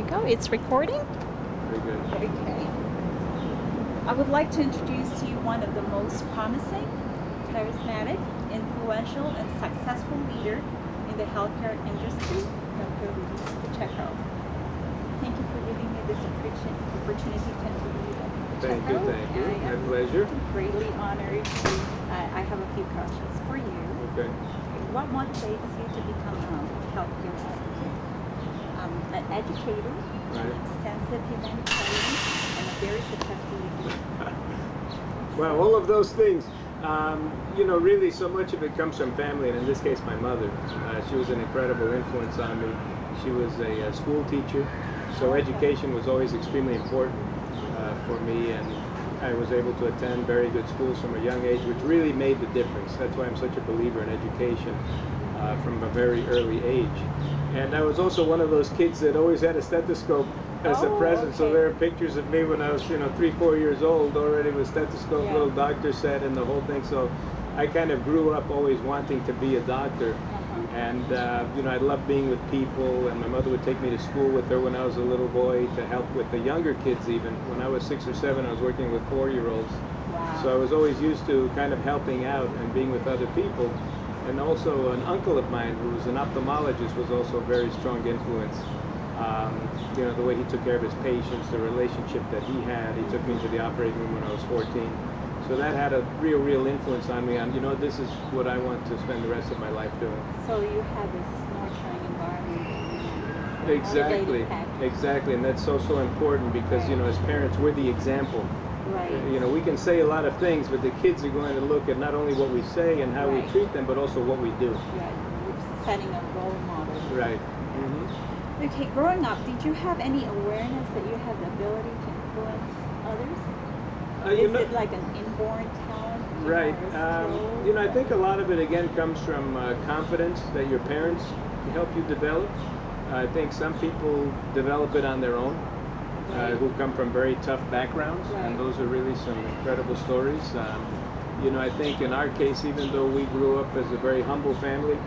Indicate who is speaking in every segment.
Speaker 1: go. It's recording?
Speaker 2: Very good.
Speaker 1: Okay. I would like to introduce to you one of the most promising, charismatic, influential, and successful leader in the healthcare industry, Dr. Luis Pacheco. Thank you for giving me this opportunity to interview you, Dr. Pacheco.
Speaker 2: Thank you. My pleasure.
Speaker 1: Greatly honored. I have a few questions for you.
Speaker 2: Okay.
Speaker 1: What motivates you to become a healthcare advocate? An educator,
Speaker 2: Right.
Speaker 1: extensive humanitarian, and a very successful leader.
Speaker 2: Well, all of those things. Really so much of it comes from family, and in this case my mother. She was an incredible influence on me. She was a school teacher, so education was always extremely important for me, and I was able to attend very good schools from a young age, which really made the difference. That's why I'm such a believer in education from a very early age. And I was also one of those kids that always had a stethoscope as a present.
Speaker 1: Okay.
Speaker 2: So there are pictures of me when I was, 3-4 years old, already with stethoscope,
Speaker 1: Yeah.
Speaker 2: little doctor set, and the whole thing. So I kind of grew up always wanting to be a doctor. And I loved being with people, and my mother would take me to school with her when I was a little boy to help with the younger kids even. When I was 6 or 7, I was working with 4-year-olds.
Speaker 1: Wow.
Speaker 2: So I was always used to kind of helping out and being with other people. And also an uncle of mine who was an ophthalmologist was also a very strong influence. The way he took care of his patients, the relationship that he had. He took me into the operating room when I was 14. So that had a real influence on me on, this is what I want to spend the rest of my life doing.
Speaker 1: So you have this nurturing environment.
Speaker 2: Exactly, and that's so important because,
Speaker 1: Right.
Speaker 2: As parents, we're the example.
Speaker 1: Right.
Speaker 2: We can say a lot of things, but the kids are going to look at not only what we say and how we
Speaker 1: Right.
Speaker 2: treat them, but also what we do.
Speaker 1: Yeah, you're setting a role model.
Speaker 2: Right.
Speaker 1: Okay, growing up, did you have any awareness that you have the ability to influence others? Is it like an inborn talent?
Speaker 2: Right.
Speaker 1: Or a skill?
Speaker 2: I think a lot of it again comes from confidence that your parents help you develop. I think some people develop it on their own, who come from very tough backgrounds, and those are really some incredible stories. I think in our case, even though we grew up as a very humble family,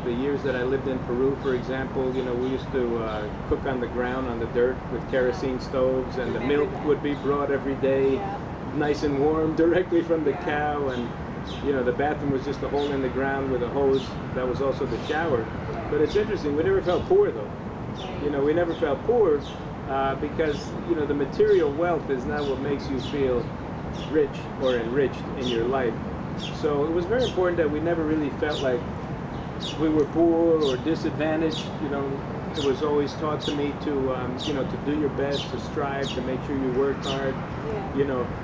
Speaker 2: the years that I lived in Peru, for example, we used to cook on the ground, on the dirt, with kerosene stoves, and the milk would be brought every day, nice and warm, directly from the cow, and the bathroom was just a hole in the ground with a hose. That was also the shower. But it's interesting, we never felt poor though. We never felt poor because, the material wealth is not what makes you feel rich or enriched in your life. So it was very important that we never really felt like we were poor or disadvantaged. It was always taught to me to, to do your best, to strive, to make sure you work hard.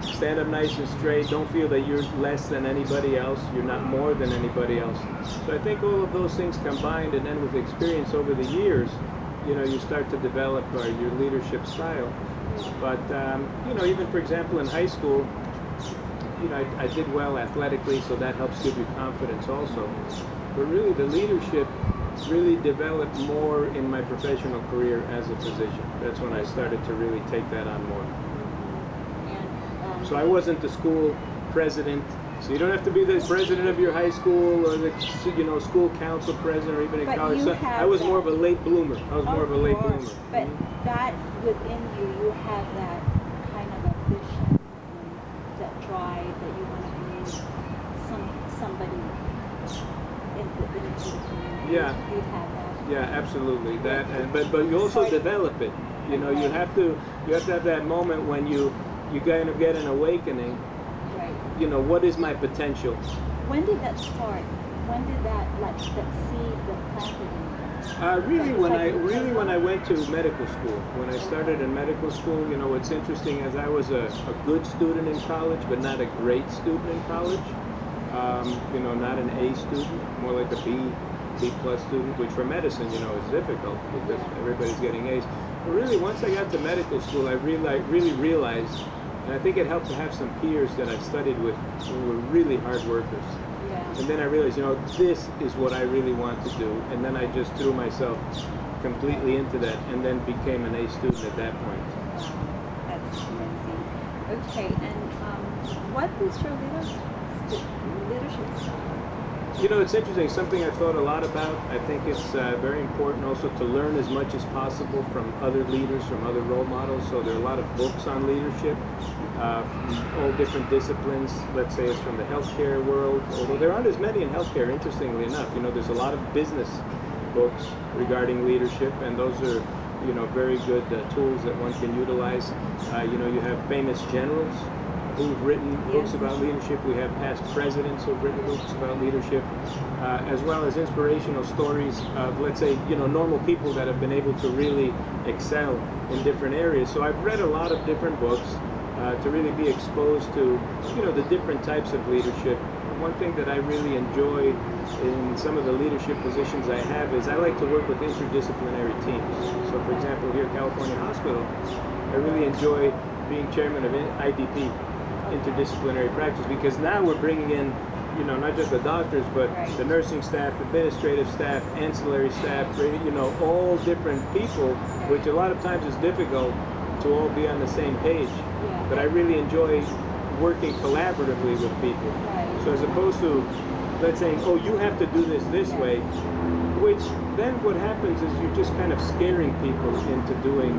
Speaker 2: Stand up nice and straight. Don't feel that you're less than anybody else. You're not more than anybody else. So I think all of those things combined, and then with experience over the years, you start to develop your leadership style. But, even for example in high school, I did well athletically, so that helps give you confidence also. But really the leadership really developed more in my professional career as a physician. That's when I started to really take that on more. So I wasn't the school president. So you don't have to be the president of your high school or the school council president or even in college. So I was more of a late bloomer. But
Speaker 1: that within you have that kind of ambition, that drive that you want to be somebody into the community.
Speaker 2: Yeah.
Speaker 1: You have that.
Speaker 2: Yeah, absolutely. But you also develop it. You have to have that moment when you kind of get an awakening.
Speaker 1: Right.
Speaker 2: What is my potential?
Speaker 1: When did that start? When did that seed that planted in you?
Speaker 2: When I went to medical school. When I started in medical school, what's interesting is I was a good student in college, but not a great student in college. Not an A student, more like a B plus student, which for medicine, is difficult because everybody's getting A's. But really, once I got to medical school, I really realized, and I think it helped to have some peers that I studied with who were really hard workers. And then I realized, this is what I really want to do. And then I just threw myself completely into that and then became an A student at that point.
Speaker 1: That's amazing. Okay, and what is your leadership style?
Speaker 2: You know, it's interesting, something I've thought a lot about. I think it's very important also to learn as much as possible from other leaders, from other role models. So there are a lot of books on leadership from all different disciplines. Let's say it's from the healthcare world, although there aren't as many in healthcare, interestingly enough. You know, there's a lot of business books regarding leadership, and those are, you know, very good tools that one can utilize. You know, you have famous generals who've written books about leadership. We have past presidents who've written books about leadership, as well as inspirational stories of, let's say, you know, normal people that have been able to really excel in different areas. So I've read a lot of different books to really be exposed to, you know, the different types of leadership. One thing that I really enjoy in some of the leadership positions I have is I like to work with interdisciplinary teams. So for example, here at California Hospital, I really enjoy being chairman of IDP, interdisciplinary practice, because now we're bringing in, you know, not just the doctors, but the nursing staff, administrative staff, ancillary staff, you know, all different people, which a lot of times is difficult to all be on the same page. But I really enjoy working collaboratively with people. So as opposed to, let's say, oh, you have to do this way, which then what happens is you're just kind of scaring people into doing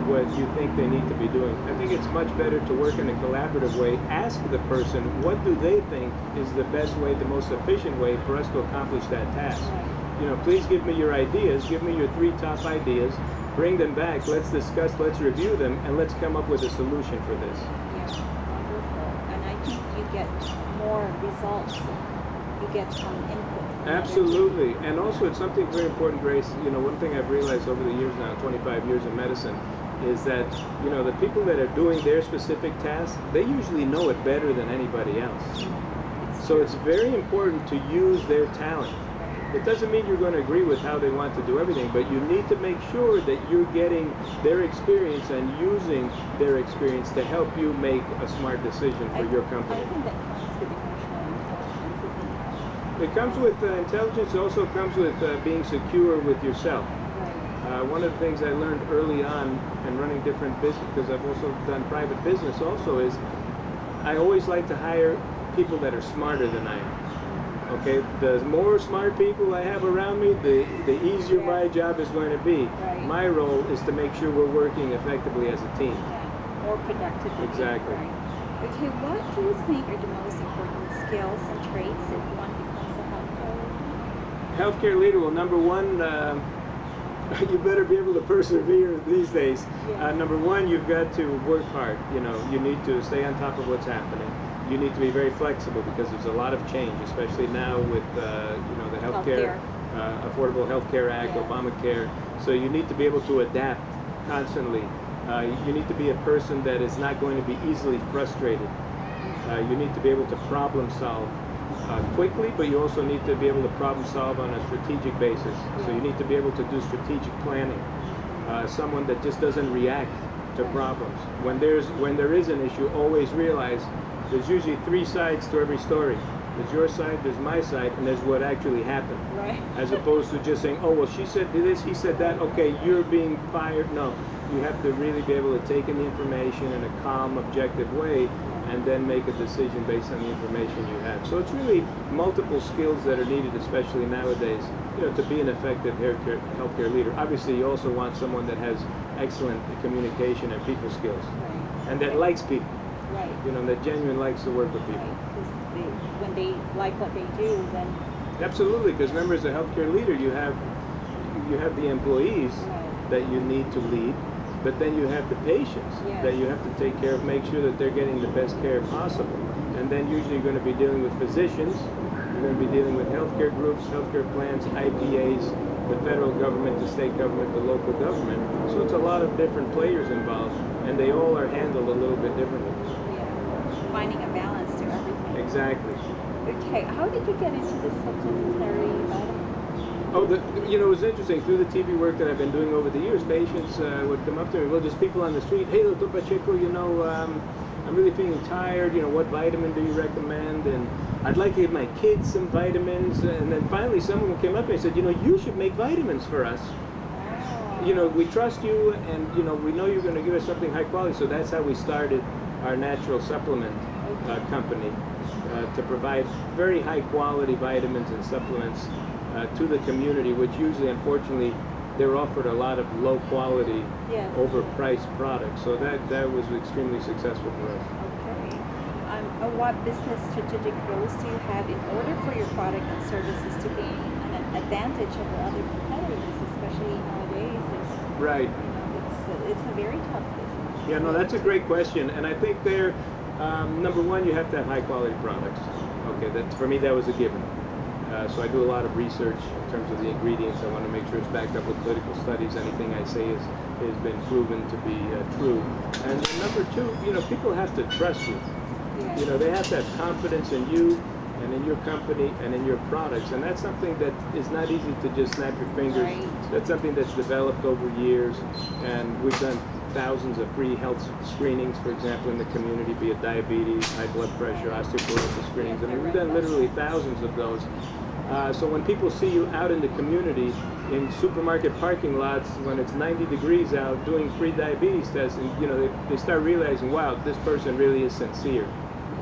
Speaker 2: what you think they need to be doing. I think it's much better to work in a collaborative way. Ask the person, what do they think is the best way, the most efficient way for us to accomplish that task? You know, please give me your ideas, give me your 3 top ideas, bring them back, let's discuss, let's review them, and let's come up with a solution for this.
Speaker 1: Yeah, wonderful. And I think you get more results. You get some input.
Speaker 2: Absolutely. And also it's something very important, Grace. You know, one thing I've realized over the years now, 25 years in medicine, is that, you know, the people that are doing their specific task, they usually know it better than anybody else. So it's very important to use their talent. It doesn't mean you're going to agree with how they want to do everything, but you need to make sure that you're getting their experience and using their experience to help you make a smart decision for your company.
Speaker 1: I think that comes with emotional intelligence.
Speaker 2: It comes with intelligence. It also comes with being secure with yourself. One of the things I learned early on in running different business, because I've also done private business also, is I always like to hire people that are smarter than I am. Okay, the more smart people I have around me, the easier my job is going to be. My role is to make sure we're working effectively as a team.
Speaker 1: More productively.
Speaker 2: Exactly.
Speaker 1: Okay, what do you think are the most important skills and traits if one becomes a healthcare leader?
Speaker 2: Healthcare leader, well, number one, you better be able to persevere these days. Number one, you've got to work hard. You know, you need to stay on top of what's happening. You need to be very flexible because there's a lot of change, especially now with you know, the healthcare, Affordable Health Care Act, Obamacare. So you need to be able to adapt constantly. You need to be a person that is not going to be easily frustrated. You need to be able to problem solve quickly, but you also need to be able to problem solve on a strategic basis. So you need to be able to do strategic planning. Someone that just doesn't react to problems. When there is an issue, always realize there's usually 3 sides to every story. There's your side, there's my side, and there's what actually happened. As opposed to just saying, oh, well, she said this, he said that, okay, you're being fired. No, you have to really be able to take in the information in a calm, objective way, and then make a decision based on the information you have. So it's really multiple skills that are needed, especially nowadays, you know, to be an effective healthcare leader. Obviously, you also want someone that has excellent communication and people skills, and that likes people. You know, that genuinely likes to work with people.
Speaker 1: When they like what they do, then...
Speaker 2: Absolutely, because remember, as a healthcare leader, you have the employees that you need to lead, but then you have the patients that you have to take care of, make sure that they're getting the best care possible. And then usually you're going to be dealing with physicians, you're going to be dealing with healthcare groups, healthcare plans, IPAs, the federal government, the state government, the local government. So it's a lot of different players involved, and they all are handled a little bit differently.
Speaker 1: Finding a balance to everything.
Speaker 2: Exactly.
Speaker 1: Okay, how did you get into the supplementary vitamins?
Speaker 2: Oh, you know, it was interesting. Through the TV work that I've been doing over the years, patients would come up to me, well, just people on the street, hey, Dr. Pacheco, you know, I'm really feeling tired, you know, what vitamin do you recommend? And I'd like to give my kids some vitamins. And then finally someone came up and said, you know, you should make vitamins for us. You know, we trust you, and, you know, we know you're going to give us something high quality. So that's how we started our natural supplement company to provide very high quality vitamins and supplements to the community, which usually, unfortunately, they're offered a lot of low quality,
Speaker 1: Yes.
Speaker 2: overpriced products. So that was extremely successful for us.
Speaker 1: Okay. What business strategic goals do you have in order for your product and services to gain an advantage over other competitors, especially nowadays?
Speaker 2: Right.
Speaker 1: It's a very tough business.
Speaker 2: Yeah, no, that's a great question, and I think there, number one, you have to have high quality products. Okay, that for me that was a given. So I do a lot of research in terms of the ingredients. I want to make sure it's backed up with clinical studies. Anything I say has been proven to be true. And then number two, people have to trust you.
Speaker 1: Yeah.
Speaker 2: They have to have confidence in you and in your company and in your products, and that's something that is not easy to just snap your fingers.
Speaker 1: Right.
Speaker 2: That's something that's developed over years, and we've done thousands of free health screenings, for example, in the community, be it diabetes, high blood pressure, osteoporosis screenings. I mean, we've done literally thousands of those. So when people see you out in the community, in supermarket parking lots, when it's 90 degrees out, doing free diabetes tests, and they start realizing, wow, this person really is sincere.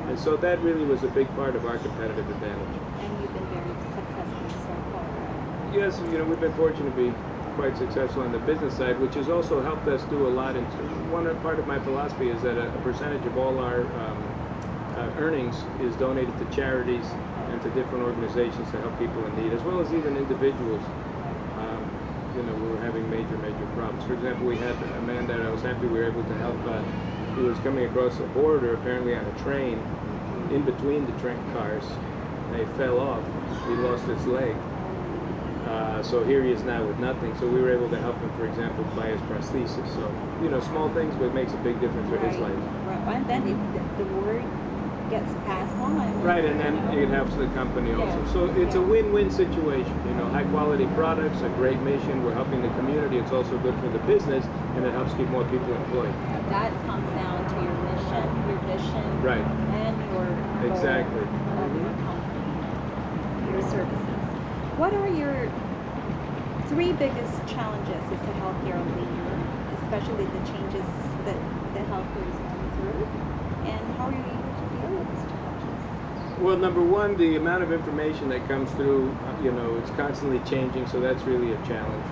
Speaker 2: And so that really was a big part of our competitive advantage.
Speaker 1: And you've been very successful so far.
Speaker 2: Yes, we've been fortunate to be quite successful on the business side, which has also helped us do a lot. Part of my philosophy is that a percentage of all our earnings is donated to charities and to different organizations to help people in need, as well as even individuals. We were having major problems. For example, we had a man that I was happy we were able to help. He was coming across the border, apparently on a train, in between the train cars. They fell off. He lost his leg. So here he is now with nothing. So we were able to help him, for example, buy his prosthesis. So, small things, but it makes a big difference for his life.
Speaker 1: Right. And then if the word gets passed on.
Speaker 2: Right, and then it helps the company also. So it's a win-win situation. High quality products, a great mission. We're helping the community. It's also good for the business, and it helps keep more people employed.
Speaker 1: That comes down to your mission, your vision,
Speaker 2: right,
Speaker 1: and your goal
Speaker 2: exactly
Speaker 1: of your company, your services. What are your 3 biggest challenges as a healthcare leader, especially the changes that the healthcare is going through, and how are you able to deal with these challenges?
Speaker 2: Well, number one, the amount of information that comes through, it's constantly changing, so that's really a challenge.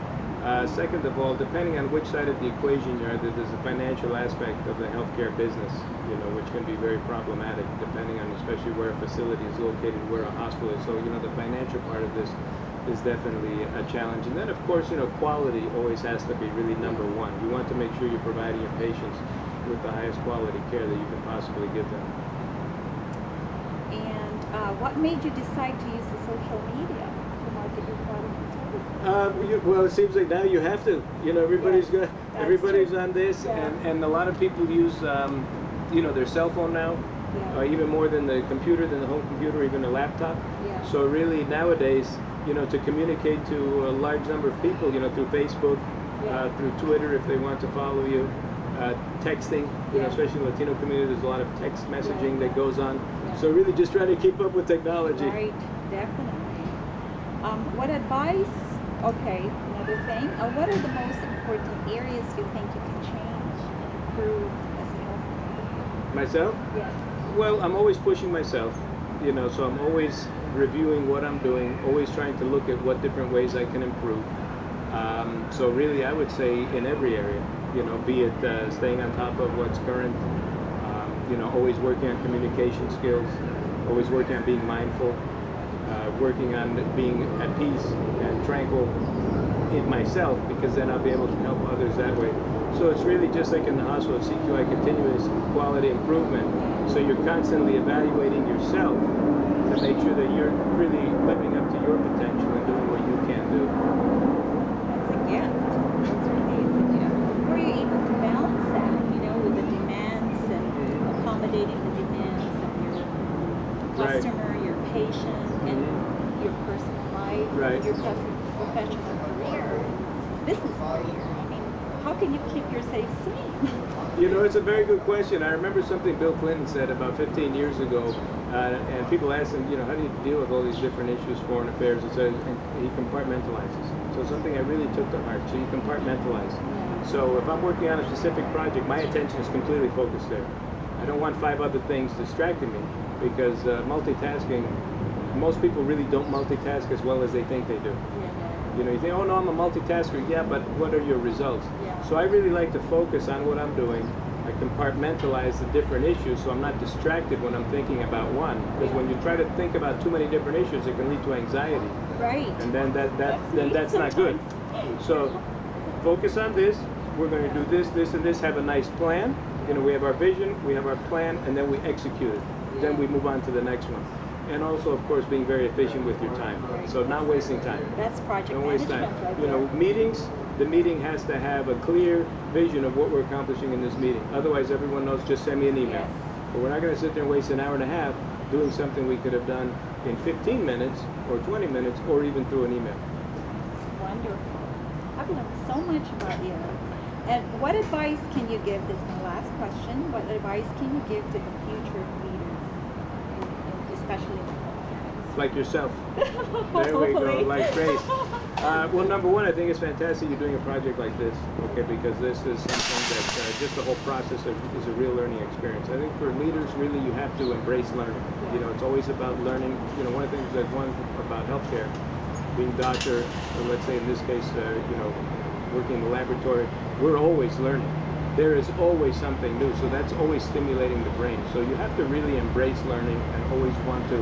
Speaker 2: Second of all, depending on which side of the equation you're at, there's a financial aspect of the healthcare business, which can be very problematic, depending on especially where a facility is located, where a hospital is. So, the financial part of this is definitely a challenge. And then, of course, quality always has to be really number one. You want to make sure you're providing your patients with the highest quality care that you can possibly give them.
Speaker 1: And what made you decide to use the social media to market your product and services?
Speaker 2: Well, it seems like now you have to. Everybody's on this, and a lot of people use, their cell phone now, even more than the computer, than the home computer, even a laptop.
Speaker 1: Yeah.
Speaker 2: So really nowadays, to communicate to a large number of people, through Facebook, through Twitter if they want to follow you, texting, especially in the Latino community, there's a lot of text messaging that goes on. So really just trying to keep up with technology.
Speaker 1: Right, definitely. What advice, another thing, what are the most important areas you think you can change and improve as a health?
Speaker 2: Myself?
Speaker 1: Yes.
Speaker 2: Well, I'm always pushing myself, so I'm always reviewing what I'm doing, always trying to look at what different ways I can improve. So really, I would say in every area, be it staying on top of what's current, always working on communication skills, always working on being mindful, working on being at peace and tranquil in myself, because then I'll be able to help others that way. So it's really just like in the hospital at CQI, continuous quality improvement. So you're constantly evaluating yourself to make sure that you're really living up to your potential and doing what you can do.
Speaker 1: That's a gift. That's really a gift. Were you able to balance that, with the demands and accommodating the demands of your customer, your patient, and your personal life, your professional career, business career? I mean, how can you keep yourself sane?
Speaker 2: It's a very good question. I remember something Bill Clinton said about 15 years ago, and people asked him, how do you deal with all these different issues, foreign affairs, and he compartmentalizes. So something I really took to heart. So you compartmentalize. So if I'm working on a specific project, my attention is completely focused there. I don't want 5 other things distracting me, because multitasking, most people really don't multitask as well as they think they do. You know, you think, oh no, I'm a multitasker. Yeah, but what are your results?
Speaker 1: Yeah.
Speaker 2: So I really like to focus on what I'm doing. I compartmentalize the different issues so I'm not distracted when I'm thinking about one. Because when you try to think about too many different issues, it can lead to anxiety.
Speaker 1: Right.
Speaker 2: And then that's not good. So focus on this. We're going to do this, this, and this. Have a nice plan. You know, we have our vision, we have our plan, and then we execute it. Then we move on to the next one. And also, of course, being very efficient with your time. So not wasting time.
Speaker 1: That's project
Speaker 2: Don't waste time.
Speaker 1: management right
Speaker 2: You know,
Speaker 1: there.
Speaker 2: meetings, the meeting has to have a clear vision of what we're accomplishing in this meeting. Otherwise, everyone knows, just send me an email.
Speaker 1: Yes.
Speaker 2: But we're not going to sit there and waste an hour and a half doing something we could have done in 15 minutes or 20 minutes or even through an email.
Speaker 1: Wonderful. I've learned so much about you. And what advice can you give, this is my last question, what advice can you give to the future leaders, especially in the healthcare?
Speaker 2: Like yourself. There we go, like Grace. Well, number one, I think it's fantastic you're doing a project like this, okay, because this is something that just the whole process is a real learning experience. I think for leaders, really, you have to embrace learning. You know, it's always about learning. You know, one of the things that about healthcare, being doctor, or let's say in this case, you know, working in the laboratory, we're always learning. There is always something new, so that's always stimulating the brain. So you have to really embrace learning and always want to,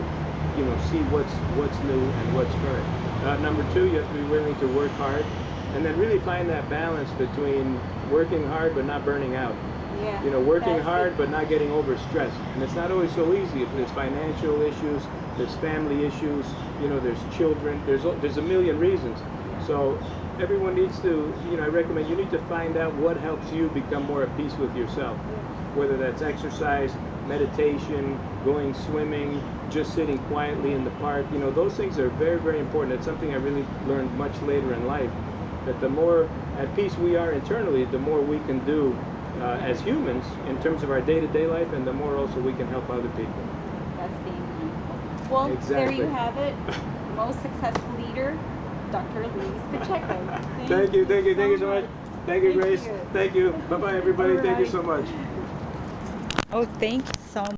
Speaker 2: you know, see what's new and what's current. Number two, you have to be willing to work hard, and then really find that balance between working hard but not burning out.
Speaker 1: Yeah,
Speaker 2: you know, working hard but not getting overstressed. And it's not always so easy. If there's financial issues, there's family issues, you know, there's children, there's a million reasons. So everyone needs to, you know, I recommend you need to find out what helps you become more at peace with yourself. Whether that's exercise, meditation, going swimming, just sitting quietly in the park, you know, those things are very, very important. It's something I really learned much later in life, that the more at peace we are internally, the more we can do as humans in terms of our day-to-day life, and the more also we can help other people.
Speaker 1: That's being mindful. Well,
Speaker 2: Exactly.
Speaker 1: there you have it. Most successful leader, Dr. Luis Pacheco.
Speaker 2: Thank you so much. Thank you, Grace.
Speaker 1: you.
Speaker 2: Thank you. Bye-bye, everybody. Thank you so much.
Speaker 1: Oh, thank you so much.